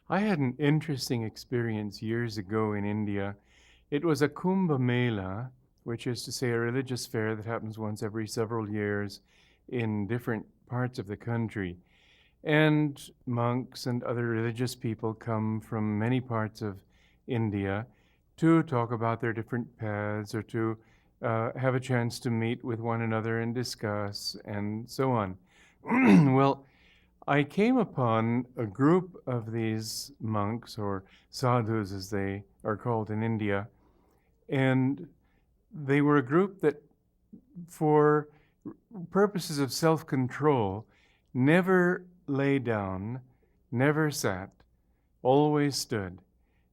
I had an interesting experience years ago in India. It was a Kumbh Mela, which is to say a religious fair that happens once every several years in different parts of the country. And monks and other religious people come from many parts of India to talk about their different paths or to have a chance to meet with one another and discuss and so on. Well, I came upon a group of these monks, or sadhus as they are called in India, and they were a group that, for purposes of self control, never lay down, never sat, always stood.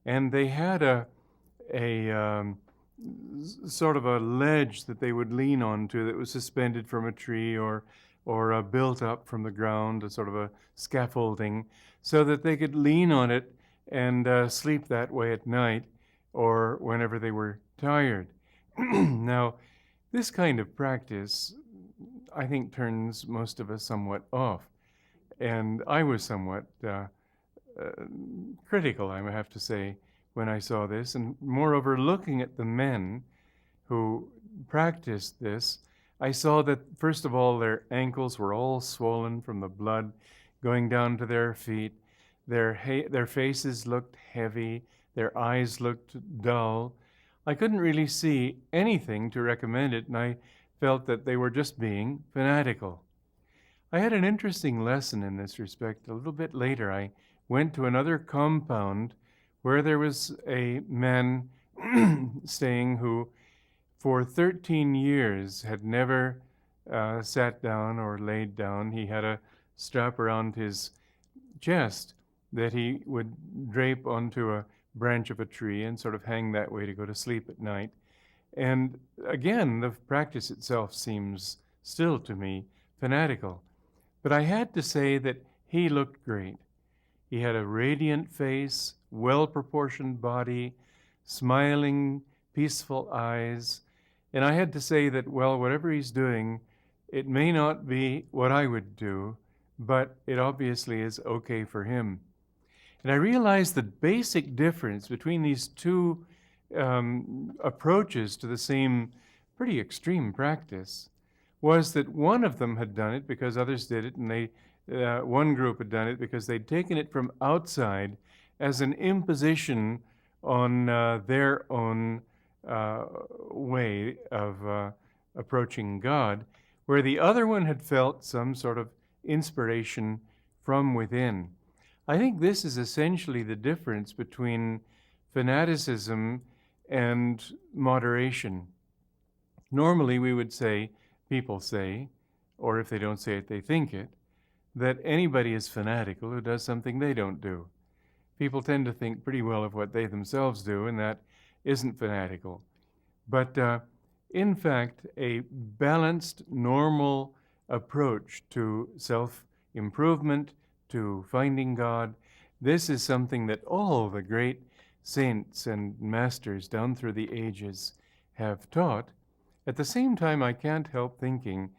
And they had a sort of a ledge that they would lean onto that was suspended from a tree or built up from the ground, a sort of a scaffolding, so that they could lean on it and sleep that way at night or whenever they were tired. Now, this kind of practice, I think, turns most of us somewhat off. And I was somewhat critical, I have to say, when I saw this. And moreover, looking at the men who practiced this, I saw that, first of all, their ankles were all swollen from the blood going down to their feet. Their faces looked heavy. Their eyes looked dull. I couldn't really see anything to recommend it, and I felt that they were just being fanatical. I had an interesting lesson in this respect. A little bit later, I went to another compound where there was a man staying who, for 13 years, had never sat down or laid down. He had a strap around his chest that he would drape onto a branch of a tree and sort of hang that way to go to sleep at night. And again, the practice itself seems still to me fanatical. But I had to say that he looked great. He had a radiant face, well-proportioned body, smiling, peaceful eyes. And I had to say that, well, whatever he's doing, it may not be what I would do, but it obviously is okay for him. And I realized the basic difference between these two approaches to the same pretty extreme practice was that one of them had done it because others did it, and one group had done it because they'd taken it from outside as an imposition on their own way of approaching God, where the other one had felt some sort of inspiration from within. I think this is essentially the difference between fanaticism and moderation. Normally we would say, people say, or if they don't say it, they think it, that anybody is fanatical who does something they don't do. People tend to think pretty well of what they themselves do, and that isn't fanatical. But in fact, a balanced, normal approach to self-improvement, to finding God, this is something that all the great saints and masters down through the ages have taught. At the same time, I can't help thinking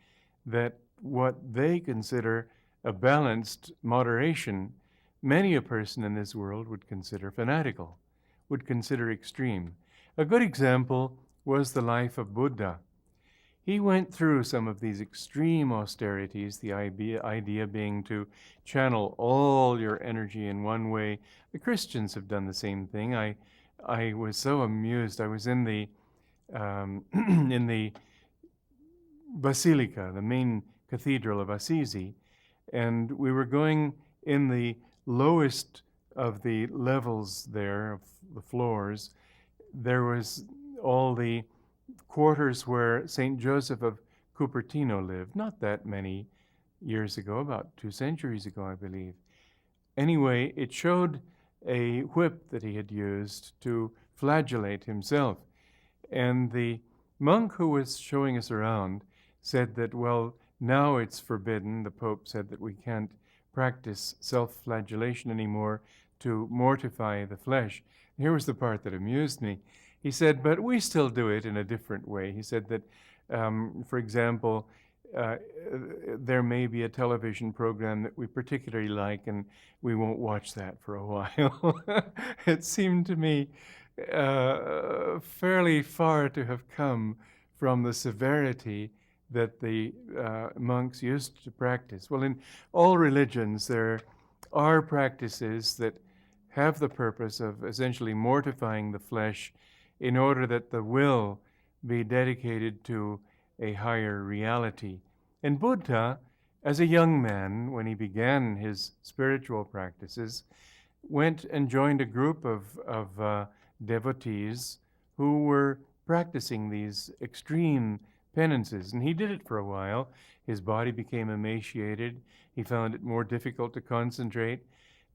that what they consider a balanced moderation, many a person in this world would consider fanatical, would consider extreme. A good example was the life of Buddha. He went through some of these extreme austerities, the idea being to channel all your energy in one way. The Christians have done the same thing. I was so amused. I was in the in the basilica, the main cathedral of Assisi, and we were going in the lowest of the levels there, of the floors. There was all the quarters where St. Joseph of Cupertino lived, not that many years ago, about 2 centuries ago, I believe. Anyway, it showed a whip that he had used to flagellate himself. And the monk who was showing us around said that, well, now it's forbidden. The Pope said that we can't practice self-flagellation anymore to mortify the flesh. Here was the part that amused me. He said, but we still do it in a different way. He said that, for example, there may be a television program that we particularly like, and we won't watch that for a while. It seemed to me fairly far to have come from the severity that the monks used to practice. Well, in all religions, there are practices that have the purpose of essentially mortifying the flesh in order that the will be dedicated to a higher reality. And Buddha, as a young man, when he began his spiritual practices, went and joined a group of devotees who were practicing these extreme penances. And he did it for a while. His body became emaciated. He found it more difficult to concentrate.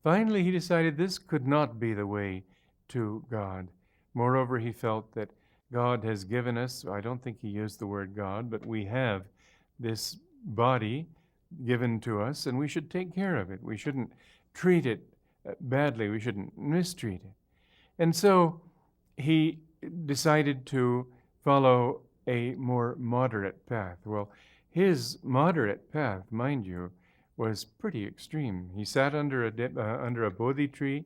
Finally, he decided this could not be the way to God. Moreover, he felt that God has given us, I don't think he used the word God, but we have this body given to us, and we should take care of it. We shouldn't treat it badly. We shouldn't mistreat it. And so he decided to follow a more moderate path. Well, his moderate path, mind you, was pretty extreme. He sat under a Bodhi tree,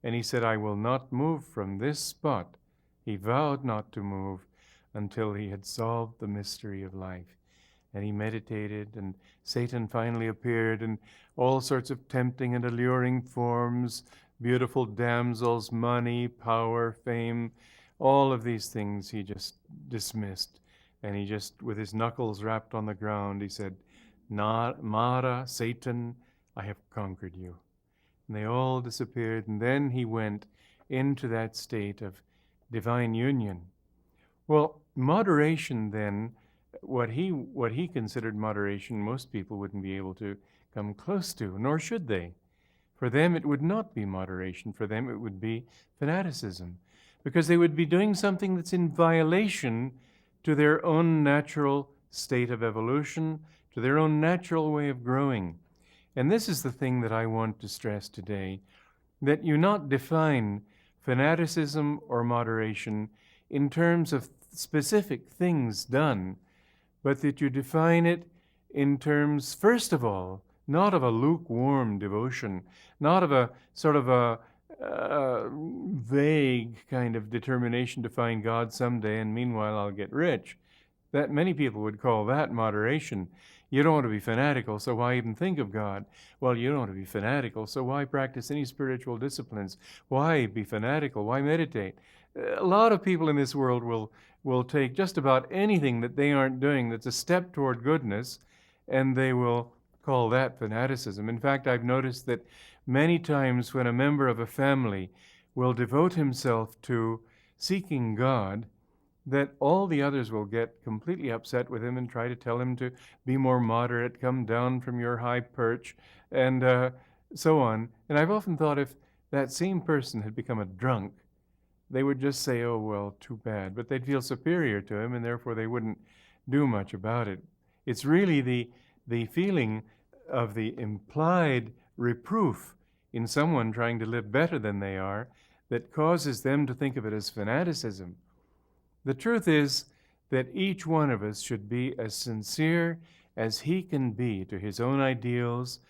and he said, "I will not move from this spot." He vowed not to move until he had solved the mystery of life. And he meditated, and Satan finally appeared in all sorts of tempting and alluring forms, beautiful damsels, money, power, fame, all of these things he just dismissed. And he just, with his knuckles rapped on the ground, he said, "Mara, Satan, I have conquered you." And they all disappeared, and then he went into that state of divine union. Well, moderation then, what he considered moderation, most people wouldn't be able to come close to, nor should they. For them, it would not be moderation. For them, it would be fanaticism, because they would be doing something that's in violation to their own natural state of evolution, to their own natural way of growing. And this is the thing that I want to stress today, that you not define fanaticism or moderation in terms of specific things done, but that you define it in terms, first of all, not of a lukewarm devotion, not of a sort of a vague kind of determination to find God someday and meanwhile I'll get rich. That many people would call that moderation. You don't want to be fanatical, so why even think of God? Well, you don't want to be fanatical, so why practice any spiritual disciplines? Why be fanatical? Why meditate? A lot of people in this world will take just about anything that they aren't doing that's a step toward goodness, and they will call that fanaticism. In fact, I've noticed that many times when a member of a family will devote himself to seeking God, that all the others will get completely upset with him and try to tell him to be more moderate, come down from your high perch, and so on. And I've often thought if that same person had become a drunk, they would just say, "Oh, well, too bad." But they'd feel superior to him, and therefore they wouldn't do much about it. It's really the feeling of the implied reproof in someone trying to live better than they are that causes them to think of it as fanaticism. The truth is that each one of us should be as sincere as he can be to his own ideals,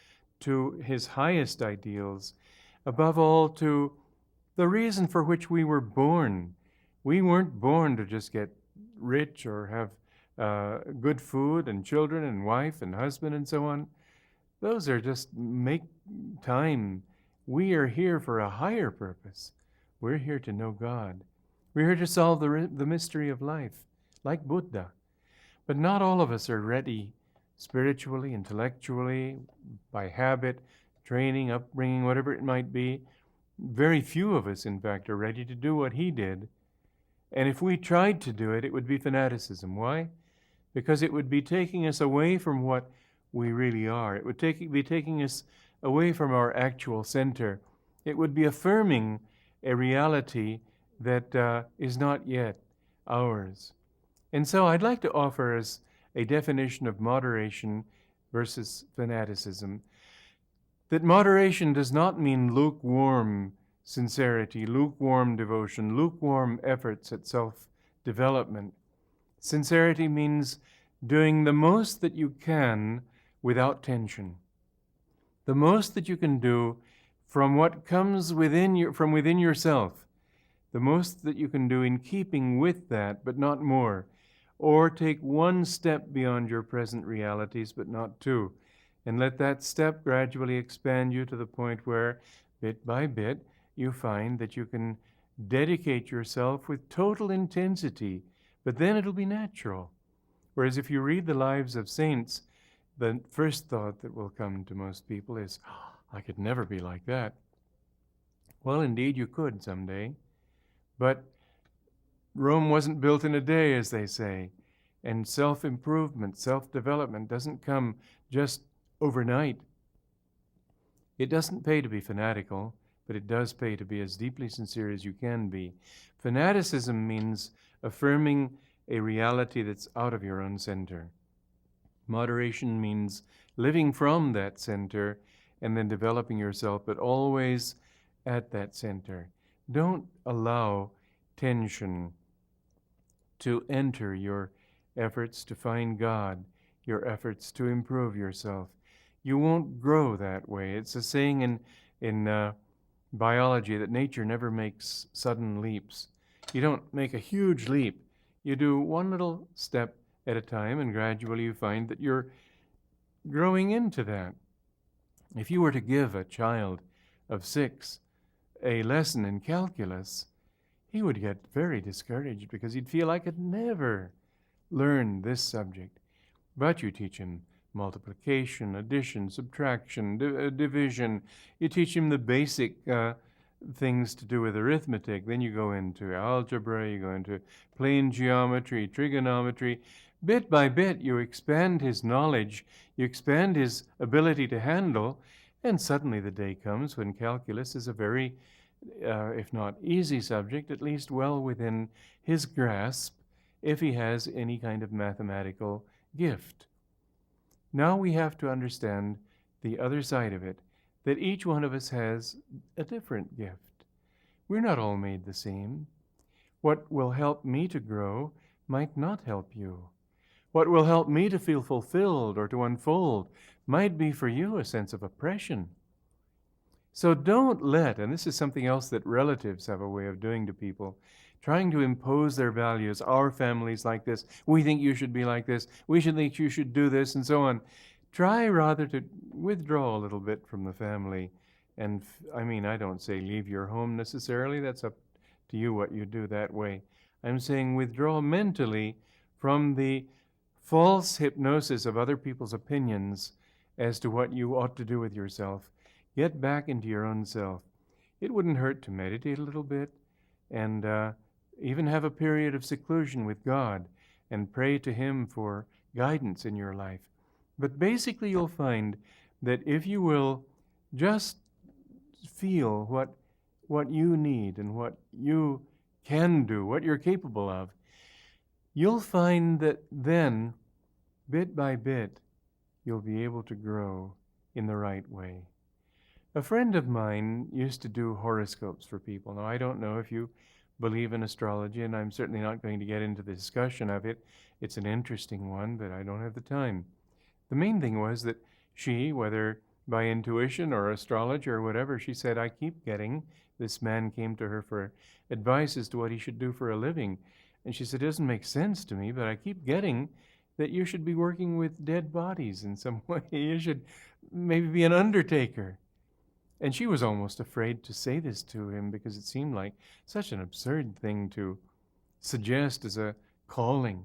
to his highest ideals, above all to the reason for which we were born. We weren't born to just get rich or have good food and children and wife and husband and so on. Those are just make time. We are here for a higher purpose. We're here to know God. We're here to solve the mystery of life, like Buddha. But not all of us are ready spiritually, intellectually, by habit, training, upbringing, whatever it might be. Very few of us, in fact, are ready to do what he did. And if we tried to do it, it would be fanaticism. Why? Because it would be taking us away from what we really are. It would be taking us away from our actual center. It would be affirming a reality that is not yet ours. And so I'd like to offer us a definition of moderation versus fanaticism. That moderation does not mean lukewarm sincerity, lukewarm devotion, lukewarm efforts at self-development. Sincerity means doing the most that you can without tension. The most that you can do from what comes from within yourself. The most that you can do in keeping with that, but not more. Or take one step beyond your present realities, but not two. And let that step gradually expand you to the point where, bit by bit, you find that you can dedicate yourself with total intensity, but then it'll be natural. Whereas if you read the lives of saints, the first thought that will come to most people is, "Oh, I could never be like that." Well, indeed, you could someday. But Rome wasn't built in a day, as they say. And self-improvement, self-development doesn't come just overnight. It doesn't pay to be fanatical, but it does pay to be as deeply sincere as you can be. Fanaticism means affirming a reality that's out of your own center. Moderation means living from that center and then developing yourself, but always at that center. Don't allow tension to enter your efforts to find God, your efforts to improve yourself. You won't grow that way. It's a saying in biology that nature never makes sudden leaps. You don't make a huge leap. You do one little step at a time, and gradually you find that you're growing into that. If you were to give a child of 6 a lesson in calculus, he would get very discouraged because he'd feel, I could never learn this subject. But you teach him multiplication, addition, subtraction, division. You teach him the basic things to do with arithmetic. Then you go into algebra, you go into plane geometry, trigonometry. Bit by bit, you expand his knowledge, you expand his ability to handle, and suddenly the day comes when calculus is a very, if not easy subject, at least well within his grasp, if he has any kind of mathematical gift. Now we have to understand the other side of it, that each one of us has a different gift. We're not all made the same. What will help me to grow might not help you. What will help me to feel fulfilled or to unfold might be for you a sense of oppression. So don't let, and this is something else that relatives have a way of doing to people, trying to impose their values. Our family's like this. We think you should be like this. We should think you should do this, and so on. Try rather to withdraw a little bit from the family. And I don't say leave your home necessarily. That's up to you what you do that way. I'm saying withdraw mentally from the false hypnosis of other people's opinions as to what you ought to do with yourself. Get back into your own self. It wouldn't hurt to meditate a little bit and even have a period of seclusion with God and pray to Him for guidance in your life. But basically you'll find that if you will just feel what you need and what you can do, what you're capable of, you'll find that then, bit by bit, you'll be able to grow in the right way. A friend of mine used to do horoscopes for people. Now, I don't know if you believe in astrology, and I'm certainly not going to get into the discussion of it. It's an interesting one, but I don't have the time. The main thing was that she, whether by intuition or astrology or whatever, she said, I keep getting, this man came to her for advice as to what he should do for a living. And she said, it doesn't make sense to me, but I keep getting that you should be working with dead bodies in some way. You should maybe be an undertaker. And she was almost afraid to say this to him because it seemed like such an absurd thing to suggest as a calling.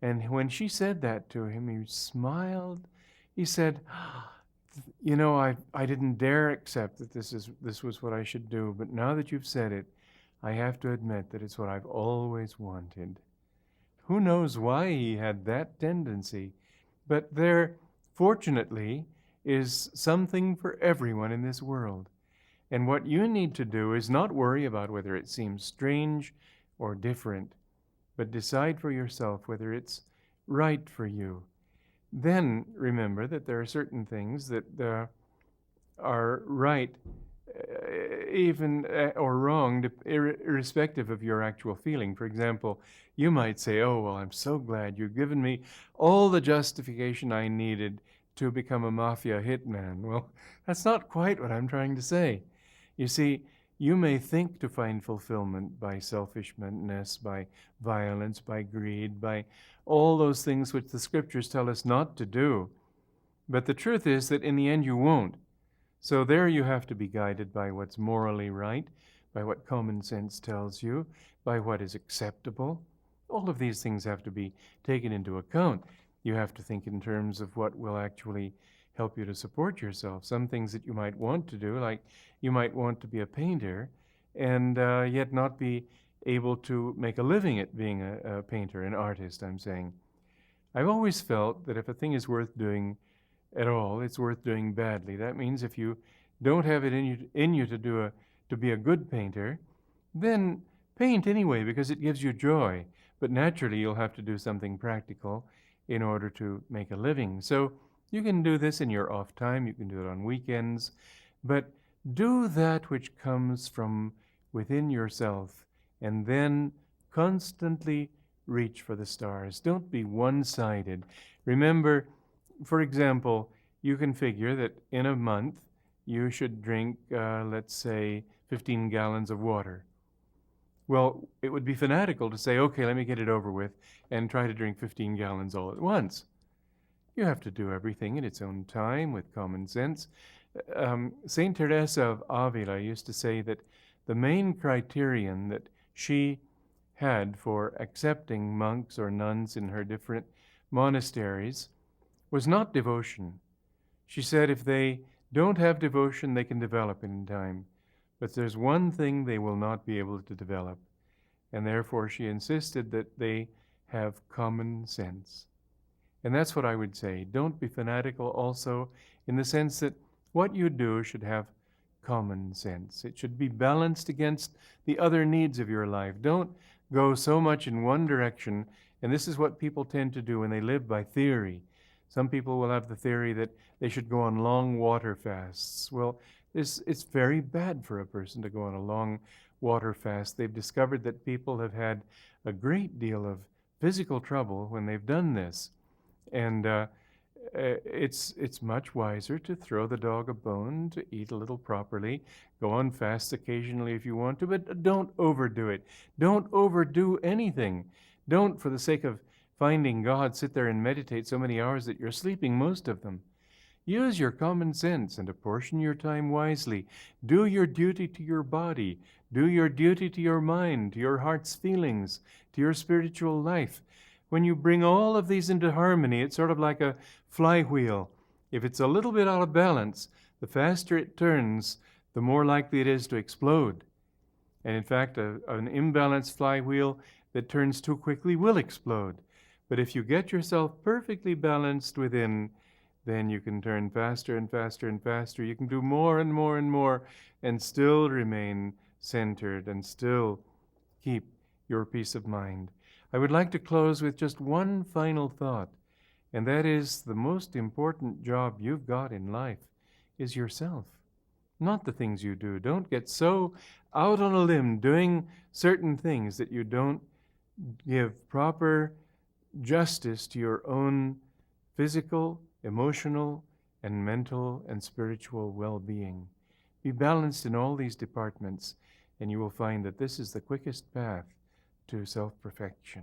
And when she said that to him, he smiled. He said, I didn't dare accept that this was what I should do, but now that you've said it, I have to admit that it's what I've always wanted. Who knows why he had that tendency, but there, fortunately, is something for everyone in this world. And what you need to do is not worry about whether it seems strange or different, but decide for yourself whether it's right for you. Then remember that there are certain things that are right even or wrong, irrespective of your actual feeling. For example, you might say, "Oh, well, I'm so glad you've given me all the justification I needed to become a mafia hitman." Well, that's not quite what I'm trying to say. You see, you may think to find fulfillment by selfishness, by violence, by greed, by all those things which the scriptures tell us not to do. But the truth is that in the end you won't. So there you have to be guided by what's morally right, by what common sense tells you, by what is acceptable. All of these things have to be taken into account. You have to think in terms of what will actually help you to support yourself. Some things that you might want to do, like you might want to be a painter, and yet not be able to make a living at being a painter, an artist, I'm saying. I've always felt that if a thing is worth doing at all, it's worth doing badly. That means if you don't have it in you to be a good painter, then paint anyway because it gives you joy. But naturally, you'll have to do something practical in order to make a living. So you can do this in your off time. You can do it on weekends, but do that which comes from within yourself, and then constantly reach for the stars. Don't be one-sided. Remember, for example, you can figure that in a month you should drink, let's say, 15 gallons of water. Well, it would be fanatical to say, okay, let me get it over with and try to drink 15 gallons all at once. You have to do everything in its own time with common sense. St. Teresa of Avila used to say that the main criterion that she had for accepting monks or nuns in her different monasteries was not devotion. She said if they don't have devotion, they can develop it in time. But there's one thing they will not be able to develop, and therefore she insisted that they have common sense. And that's what I would say. Don't be fanatical also in the sense that what you do should have common sense. It should be balanced against the other needs of your life. Don't go so much in one direction, and this is what people tend to do when they live by theory. Some people will have the theory that they should go on long water fasts. Well, it's very bad for a person to go on a long water fast. They've discovered that people have had a great deal of physical trouble when they've done this. And it's much wiser to throw the dog a bone, to eat a little properly, go on fast occasionally if you want to, but don't overdo it. Don't overdo anything. Don't, for the sake of finding God, sit there and meditate so many hours that you're sleeping most of them. Use your common sense and apportion your time wisely. Do your duty to your body. Do your duty to your mind, to your heart's feelings, to your spiritual life. When you bring all of these into harmony, it's sort of like a flywheel. If it's a little bit out of balance, the faster it turns, the more likely it is to explode. And in fact, an imbalanced flywheel that turns too quickly will explode. But if you get yourself perfectly balanced within, then you can turn faster and faster and faster. You can do more and more and more and still remain centered and still keep your peace of mind. I would like to close with just one final thought, and that is the most important job you've got in life is yourself, not the things you do. Don't get so out on a limb doing certain things that you don't give proper justice to your own physical, emotional, and mental and spiritual well-being. Be balanced in all these departments, and you will find that this is the quickest path to self-perfection.